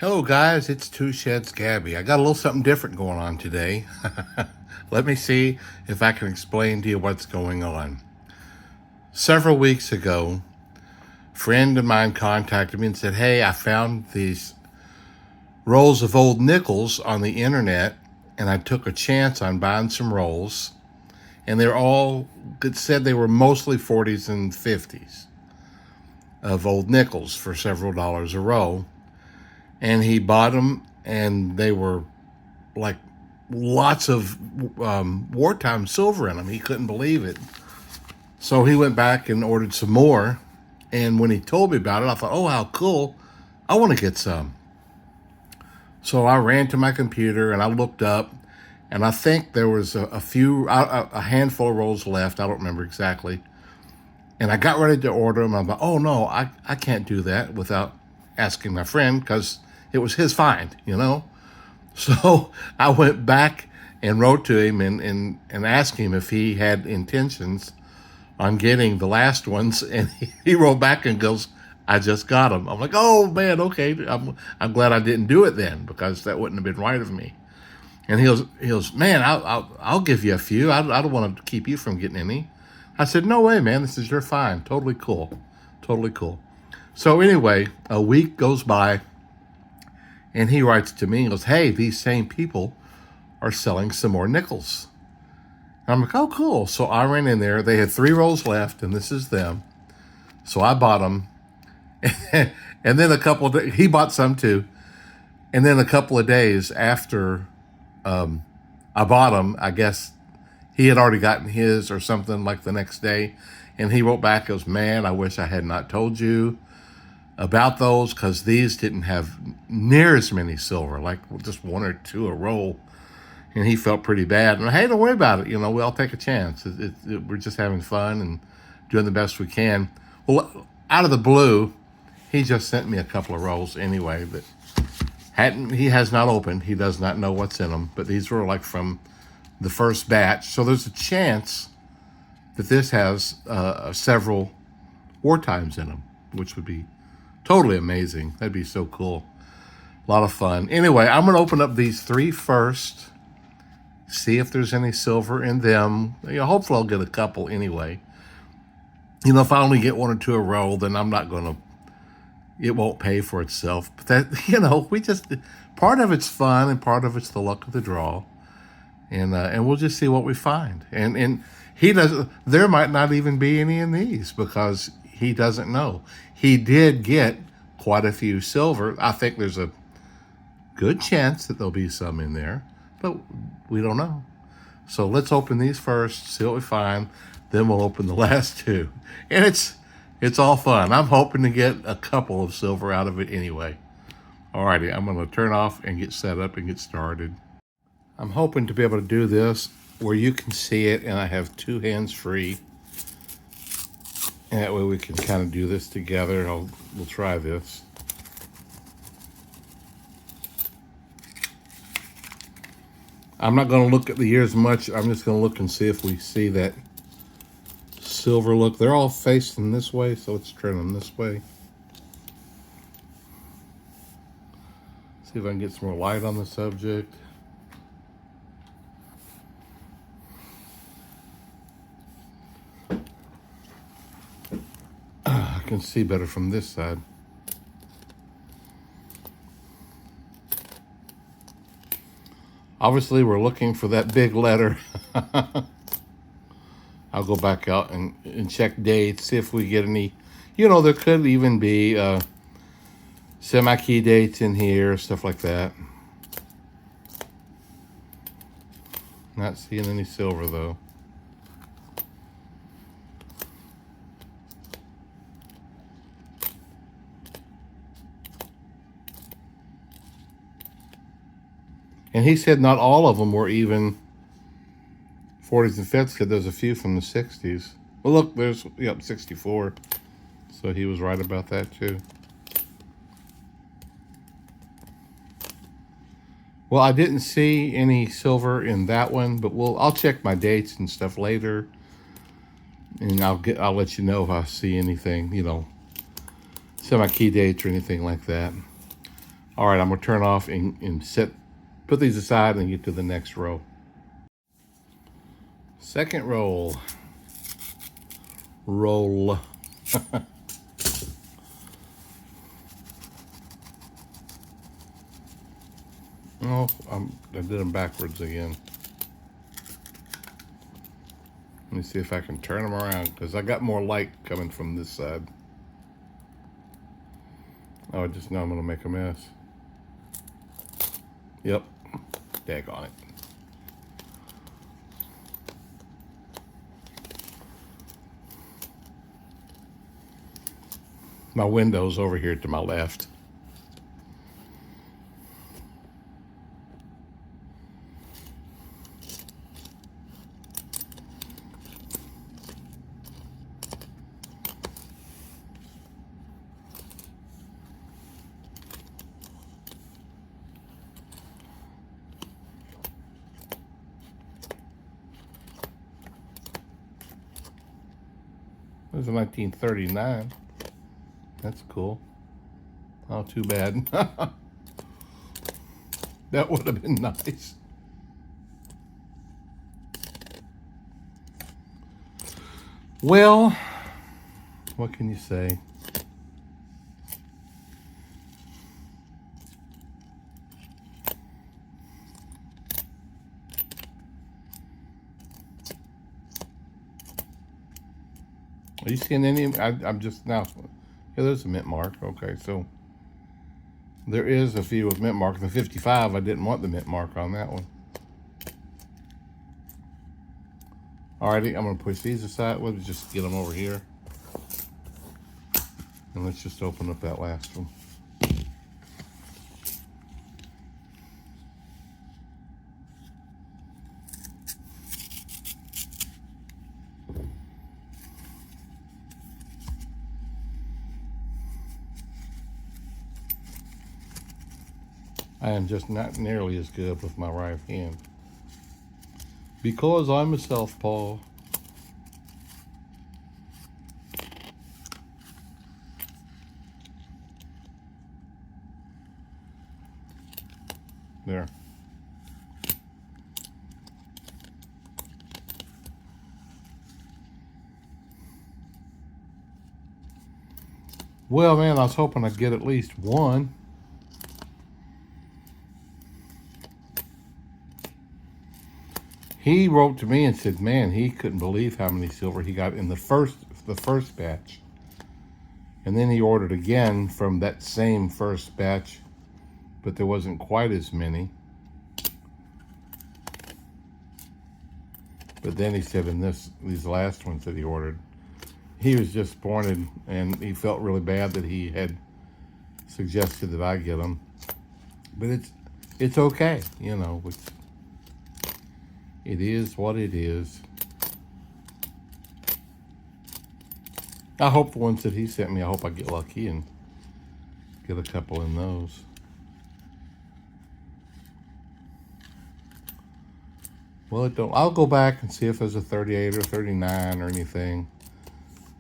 Hello, guys. It's Two Sheds Gabby. I got a little something different going on today. Let me see if I can explain to you what's going on. Several weeks ago, a friend of mine contacted me and said, "Hey, I found these rolls of old nickels on the internet, and I took a chance on buying some rolls, and they're all, it said they were mostly 40s and 50s of old nickels for several dollars a roll." And he bought them, and they were like lots of wartime silver in them. He couldn't believe it. So he went back and ordered some more. And when he told me about it, I thought, oh, how cool. I want to get some. So I ran to my computer and I looked up, and I think there was a handful of rolls left. I don't remember exactly. And I got ready to order them. I'm like, oh, no, I can't do that without asking my friend, because it was his find, you know? So I went back and wrote to him and asked him if he had intentions on getting the last ones. And he wrote back and goes, "I just got them." I'm like, oh, man, okay. I'm glad I didn't do it then, because that wouldn't have been right of me. And he goes, "Man, I'll give you a few. I don't want to keep you from getting any." I said, "No way, man. This is your find. Totally cool. Totally cool." So anyway, a week goes by, and he writes to me and goes, "Hey, these same people are selling some more nickels." And I'm like, "Oh, cool." So I ran in there. They had 3 rolls left, and this is them. So I bought them. And then he bought some too. And then a couple of days after I bought them, I guess he had already gotten his or something, like the next day. And he wrote back, goes, "Man, I wish I had not told you about those, because these didn't have near as many silver, like just 1 or 2 a roll." And he felt pretty bad. And hey, don't worry about it. We'll all take a chance. We're just having fun and doing the best we can. Well, out of the blue, he just sent me a couple of rolls anyway that he has not opened. He does not know what's in them, but these were like from the first batch. So there's a chance that this has several war times in them, which would be totally amazing. That'd be so cool. A lot of fun. Anyway, I'm going to open up these 3 first, see if there's any silver in them. Hopefully I'll get a couple anyway. If I only get 1 or 2 a roll, then I'm not going to, it won't pay for itself. But that, part of it's fun and part of it's the luck of the draw. And we'll just see what we find. And there might not even be any in these, because he doesn't know. He did get quite a few silver. I think there's a good chance that there'll be some in there, but we don't know. So let's open these first, see what we find. Then we'll open the last 2. And it's all fun. I'm hoping to get a couple of silver out of it anyway. Alrighty, I'm going to turn off and get set up and get started. I'm hoping to be able to do this where you can see it and I have 2 hands free. And that way we can kind of do this together. We'll try this. I'm not going to look at the ears much. I'm just going to look and see if we see that silver look. They're all facing this way, so let's turn them this way. See if I can get some more light on the subject. I can see better from this side. Obviously, we're looking for that big letter. I'll go back out and check dates, see if we get any. There could even be semi-key dates in here, stuff like that. Not seeing any silver, though. And he said not all of them were even 40s and 50s. Said there's a few from the 60s. Well, look, there's 64. So he was right about that too. Well, I didn't see any silver in that one, but I'll check my dates and stuff later, and I'll let you know if I see anything, semi-key dates or anything like that. All right, I'm gonna turn off and put these aside and get to the next row. Second roll. Roll. Oh, I did them backwards again. Let me see if I can turn them around because I got more light coming from this side. Oh, I just know I'm gonna make a mess. Yep, daggone it. My window's over here to my left. It was in 1939. That's cool. Oh, too bad. That would have been nice. Well, what can you say? Are you seeing any? I'm just now. Yeah, there's a mint mark. Okay, so there is a few with mint mark. The 55, I didn't want the mint mark on that one. Alrighty, I'm gonna push these aside. We'll just get them over here. And let's just open up that last one. I am just not nearly as good with my right hand. Because I'm a southpaw. There. Well, man, I was hoping I'd get at least one. He wrote to me and said, man, he couldn't believe how many silver he got in the first batch. And then he ordered again from that same first batch, but there wasn't quite as many. But then he said in these last ones that he ordered, he was disappointed and he felt really bad that he had suggested that I get them. But it's okay, you know. It is what it is. I hope the ones that he sent me, I hope I get lucky and get a couple in those. Well, I'll go back and see if there's a 38 or 39 or anything.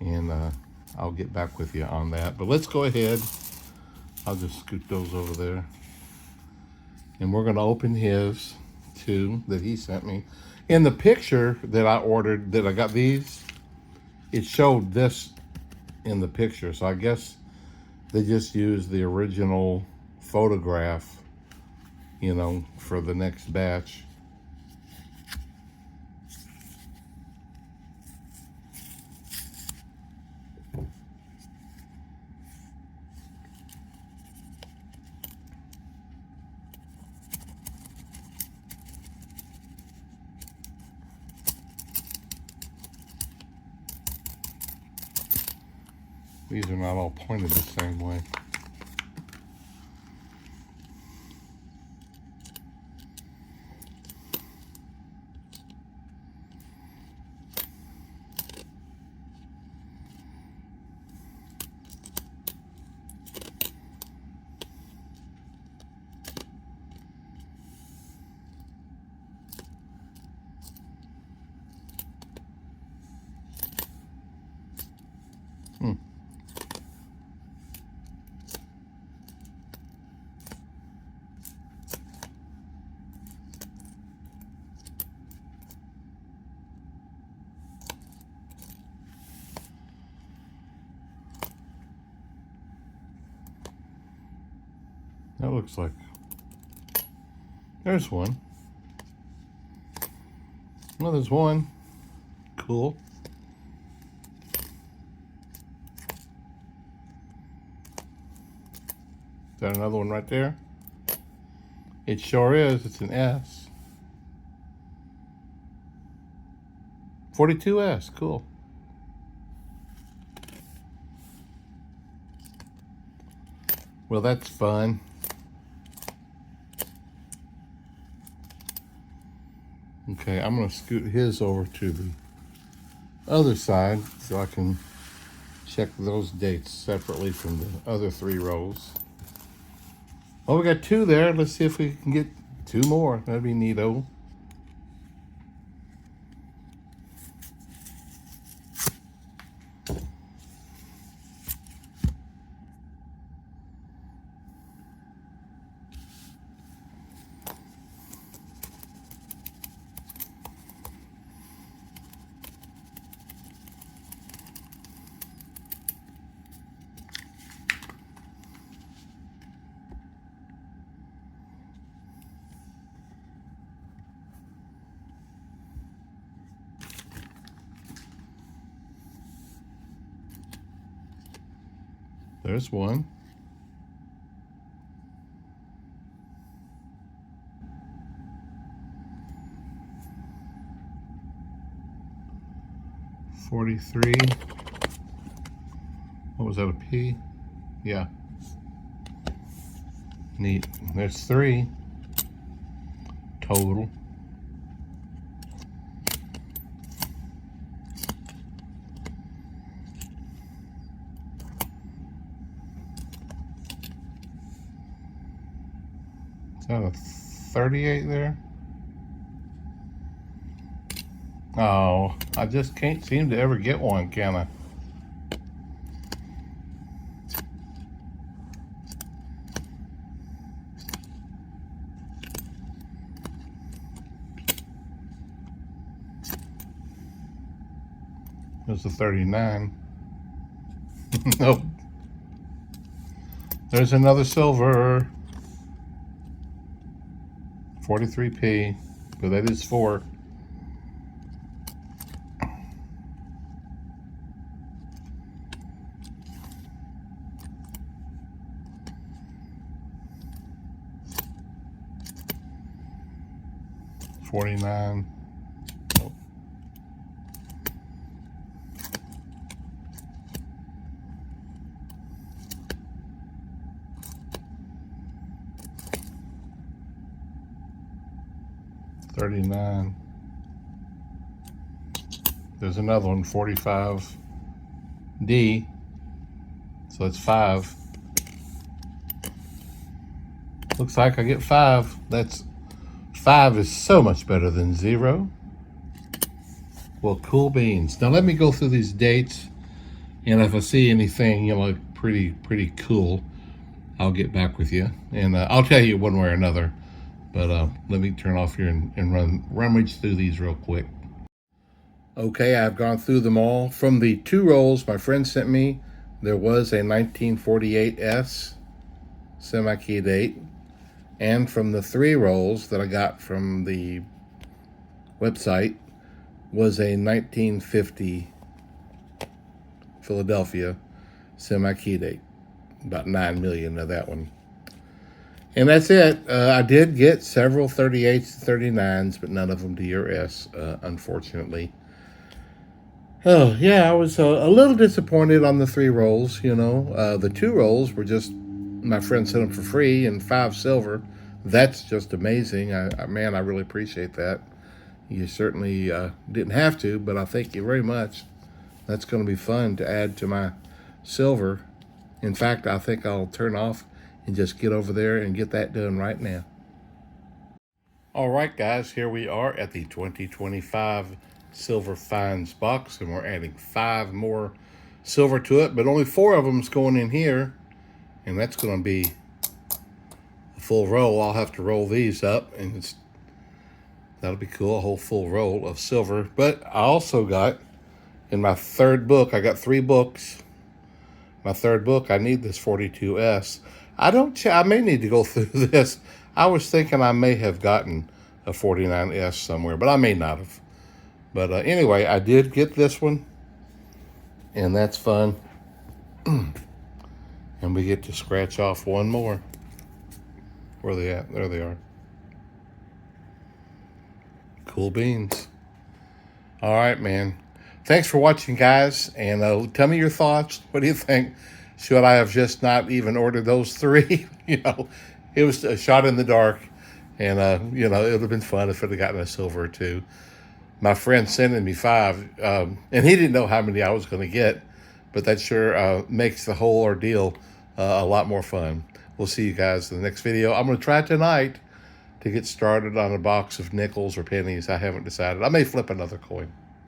And I'll get back with you on that. But let's go ahead. I'll just scoot those over there. And we're going to open his two that he sent me. In the picture that I ordered, that I got these, it showed this in the picture. So I guess they just used the original photograph, you know, for the next batch. These are not all pointed the same way. That looks like... There's one. Well, there's one. Cool. Is that another one right there? It sure is. It's an S. 42S. Cool. Well, that's fun. Okay, I'm going to scoot his over to the other side so I can check those dates separately from the other 3 rolls. Oh, we got 2 there. Let's see if we can get 2 more. That'd be neato. There's one. $43. What was that, a P? Yeah. Neat. There's 3 total. Is that a 38 there? Oh, I just can't seem to ever get one, can I? There's a 39. Nope. There's another silver. 43p, but that is 4. $49. Nope. $39. There's another one, 45D. So that's 5. Looks like I get 5. That's 5 is so much better than 0. Well, cool beans. Now let me go through these dates, and if I see anything, pretty cool, I'll get back with you, and I'll tell you one way or another. But let me turn off here and rummage through these real quick. Okay, I've gone through them all. From the 2 rolls my friend sent me, there was a 1948S semi-key date. And from the 3 rolls that I got from the website was a 1950 Philadelphia semi-key date. About 9 million of that one. And that's it. I did get several 38s and 39s, but none of them to your S, unfortunately. Oh, yeah, I was a little disappointed on the 3 rolls, The 2 rolls were just, my friend sent them for free, and 5 silver. That's just amazing. Man, I really appreciate that. You certainly didn't have to, but I thank you very much. That's going to be fun to add to my silver. In fact, I think I'll turn off and just get over there and get that done right now. All right, guys, here we are at the 2025 Silver Finds box, and we're adding 5 more silver to it, but only 4 of them is going in here, and that's going to be a full roll. I'll have to roll these up, and that'll be cool, a whole full roll of silver. But I also got, in my 3rd book, I got 3 books. My 3rd book, I need this 42S. I don't. I may need to go through this. I was thinking I may have gotten a 49S somewhere, but I may not have. But anyway, I did get this one, and that's fun. And we get to scratch off one more. Where are they at? There they are. Cool beans. All right, man. Thanks for watching, guys. And tell me your thoughts. What do you think? Should I have just not even ordered those three? It was a shot in the dark. And, it would have been fun if it had gotten a silver or two. My friend sending me 5, and he didn't know how many I was going to get. But that sure makes the whole ordeal a lot more fun. We'll see you guys in the next video. I'm going to try tonight to get started on a box of nickels or pennies. I haven't decided. I may flip another coin.